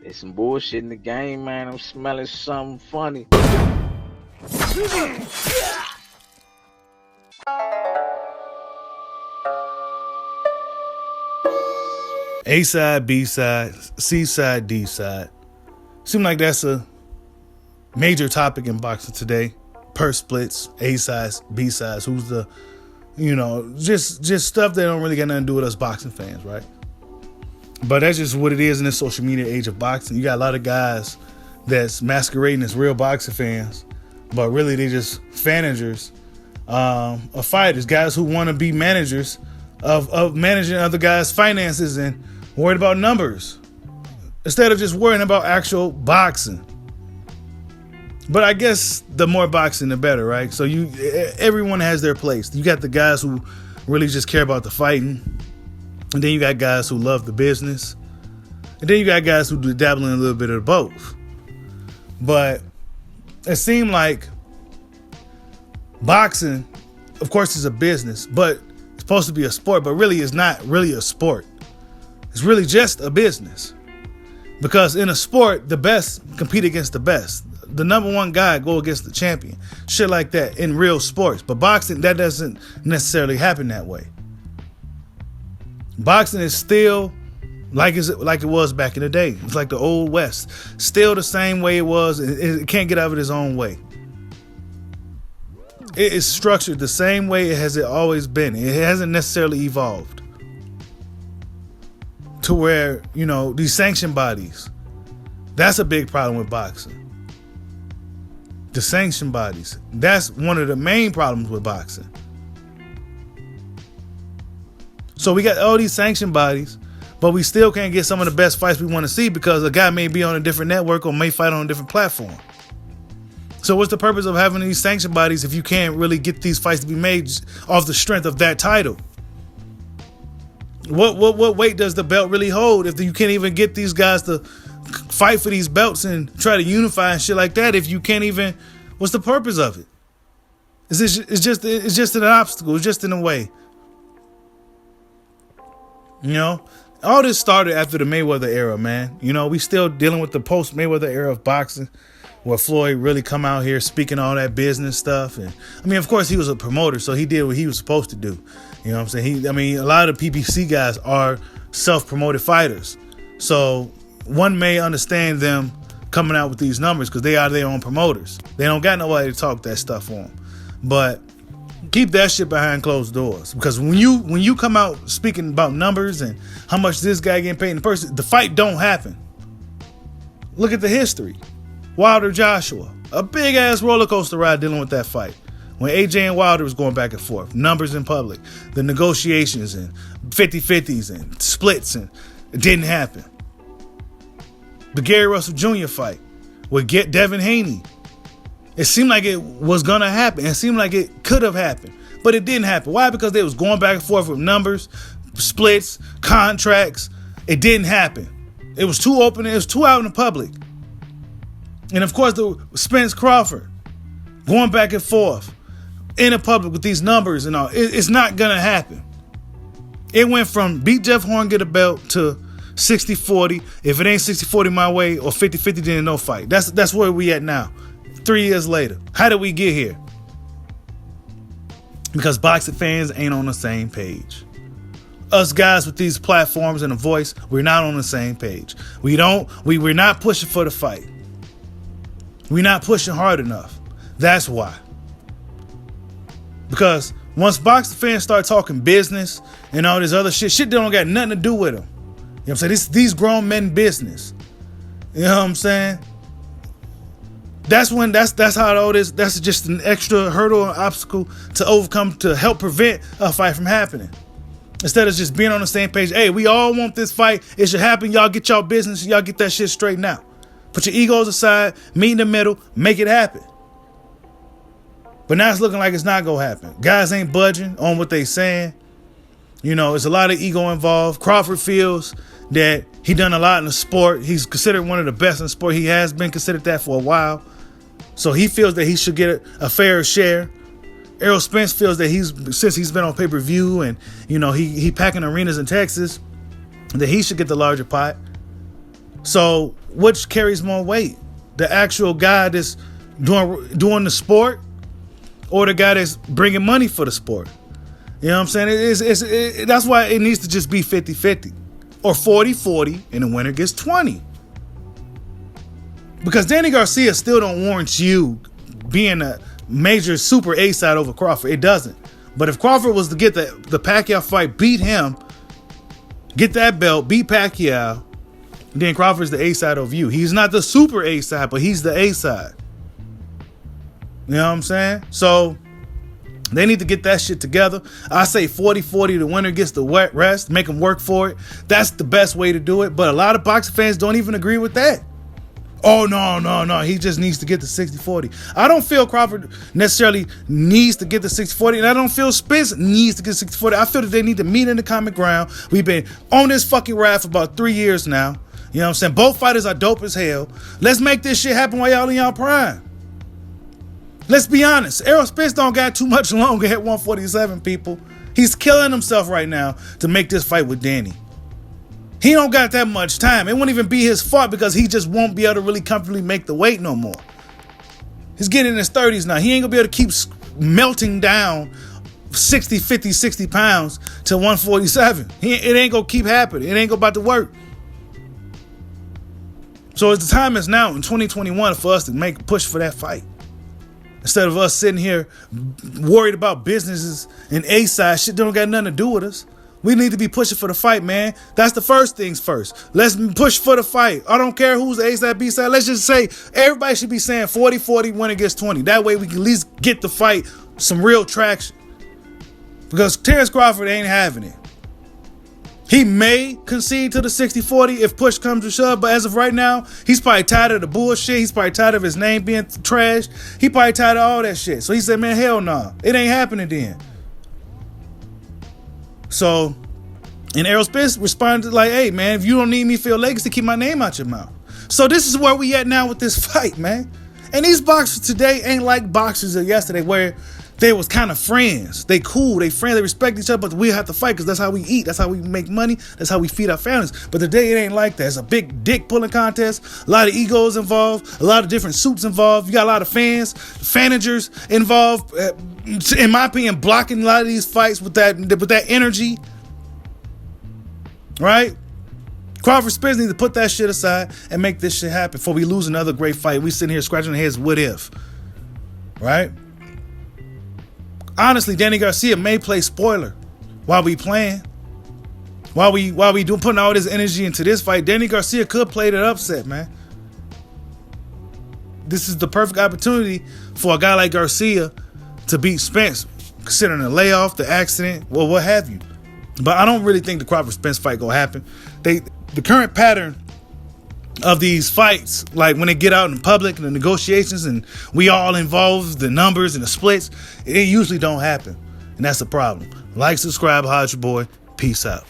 There's some bullshit in the game, man. I'm smelling something funny. A side, B side, C side, D side. Seems like that's a major topic in boxing today. Purse splits, A sides, B sides. Who's the, just stuff that don't really got nothing to do with us boxing fans, right? But that's just what it is in this social media age of boxing. You got a lot of guys that's masquerading as real boxing fans, but really they just managers of fighters, guys who want to be managers of managing other guys' finances and worried about numbers instead of just worrying about actual boxing. But I guess the more boxing, the better, right? So everyone has their place. You got the guys who really just care about the fighting, and then you got guys who love the business, and then you got guys who do dabble in a little bit of both. But it seemed like boxing, of course, is a business, but it's supposed to be a sport, but really it's not really a sport. It's really just a business. Because in a sport, the best compete against the best. The number one guy go against the champion. Shit like that in real sports. But boxing, that doesn't necessarily happen that way. Boxing is still like it was back in the day. It's like the old West. Still the same way it was. It can't get out of its own way. It is structured the same way it always been. It hasn't necessarily evolved to where, these sanction bodies, that's a big problem with boxing. The sanction bodies, that's one of the main problems with boxing. So we got all these sanction bodies, but we still can't get some of the best fights we want to see because a guy may be on a different network or may fight on a different platform. So what's the purpose of having these sanction bodies if you can't really get these fights to be made off the strength of that title? What weight does the belt really hold if you can't even get these guys to fight for these belts and try to unify and shit like that? If you can't even, what's the purpose of it? It's just an obstacle. It's just in a way. All this started after the Mayweather era, man. We still dealing with the post Mayweather era of boxing, where Floyd really come out here speaking all that business stuff. And I mean, of course, he was a promoter, so he did what he was supposed to do. You know what I'm saying? A lot of PBC guys are self-promoted fighters. So one may understand them coming out with these numbers because they are their own promoters. They don't got nobody to talk that stuff for them. But keep that shit behind closed doors, because when you come out speaking about numbers and how much this guy getting paid in person, the fight don't happen. Look at the history. Wilder Joshua, a big ass roller coaster ride dealing with that fight. When AJ and Wilder was going back and forth, numbers in public, the negotiations and 50-50s and splits, and it didn't happen. The Gary Russell Jr. fight with Devin Haney, it seemed like it was gonna happen. It seemed like it could have happened, but it didn't happen. Why? Because they was going back and forth with numbers, splits, contracts. It didn't happen. It was too open. It was too out in the public. And of course, the Spence Crawford going back and forth in the public with these numbers and all. It's not gonna happen. It went from beat Jeff Horn, get a belt, to 60-40. If it ain't 60-40 my way or 50-50, then no fight. That's where we at now. 3 years later. How did we get here? Because boxing fans ain't on the same page. Us guys with these platforms and a voice, we're not on the same page. We're not pushing for the fight. We're not pushing hard enough. That's why. Because once boxing fans start talking business and all this other shit don't got nothing to do with them. You know what I'm saying? These grown men business. You know what I'm saying? That's how all this, that's just an extra hurdle and obstacle to overcome to help prevent a fight from happening. Instead of just being on the same page, hey, we all want this fight. It should happen. Y'all get y'all business. Y'all get that shit straightened out. Put your egos aside, meet in the middle, make it happen. But now it's looking like it's not going to happen. Guys ain't budging on what they saying. There's a lot of ego involved. Crawford feels that he done a lot in the sport. He's considered one of the best in the sport. He has been considered that for a while. So he feels that he should get a fair share. Errol Spence feels that since he's been on pay-per-view and, he packing arenas in Texas, that he should get the larger pot. So which carries more weight? The actual guy that's doing the sport, or the guy that's bringing money for the sport? You know what I'm saying? That's why it needs to just be 50-50 or 40-40 and the winner gets 20. Because Danny Garcia still don't warrant you being a major super A-side over Crawford. It doesn't. But if Crawford was to get the Pacquiao fight, beat him, get that belt, beat Pacquiao, then Crawford's the A-side over you. He's not the super A-side, but he's the A-side. You know what I'm saying? So they need to get that shit together. I say 40-40, the winner gets the rest. Make them work for it. That's the best way to do it. But a lot of boxing fans don't even agree with that. Oh, no. He just needs to get the 60-40. I don't feel Crawford necessarily needs to get the 60-40, and I don't feel Spence needs to get 60-40. I feel that they need to meet in the common ground. We've been on this fucking ride for about 3 years now. You know what I'm saying? Both fighters are dope as hell. Let's make this shit happen while y'all in y'all prime. Let's be honest. Errol Spence don't got too much longer at 147, people. He's killing himself right now to make this fight with Danny. He don't got that much time. It won't even be his fault because he just won't be able to really comfortably make the weight no more. He's getting in his 30s now. He ain't gonna be able to keep melting down 60, 50, 60 pounds to 147. It ain't gonna keep happening. It ain't gonna about to work. So the time is now in 2021 for us to make a push for that fight. Instead of us sitting here worried about businesses and A-side shit that don't got nothing to do with us. We need to be pushing for the fight, man. That's the first things first. Let's push for the fight. I don't care who's the A-side, B-side. Let's just say everybody should be saying 40-40 when it gets 20. That way we can at least get the fight some real traction. Because Terrence Crawford ain't having it. He may concede to the 60-40 if push comes to shove, but as of right now, he's probably tired of the bullshit. He's probably tired of his name being trashed. He probably tired of all that shit. So he said, man, hell nah. It ain't happening then. So, and Errol Spence responded like, hey, man, if you don't need me for your legacy, keep my name out your mouth. So this is where we at now with this fight, man. And these boxers today ain't like boxers of yesterday where they was kind of friends. They cool, they friends, they respect each other, but we have to fight because that's how we eat. That's how we make money. That's how we feed our families. But today it ain't like that. It's a big dick pulling contest. A lot of egos involved. A lot of different suits involved. You got a lot of fans, managers involved. In my opinion, blocking a lot of these fights with that energy. Right? Crawford Spence needs to put that shit aside and make this shit happen before we lose another great fight. We sitting here scratching our heads, what if? Right? Honestly, Danny Garcia may play spoiler while we playing. While we putting all this energy into this fight, Danny Garcia could play that upset, man. This is the perfect opportunity for a guy like Garcia to beat Spence, considering the layoff, the accident, well, what have you. But I don't really think the Crawford Spence fight gonna happen. The current pattern of these fights, like when they get out in public and the negotiations and we all involved, the numbers and the splits, it usually don't happen. And that's the problem. Like, subscribe, holla at your boy. Peace out.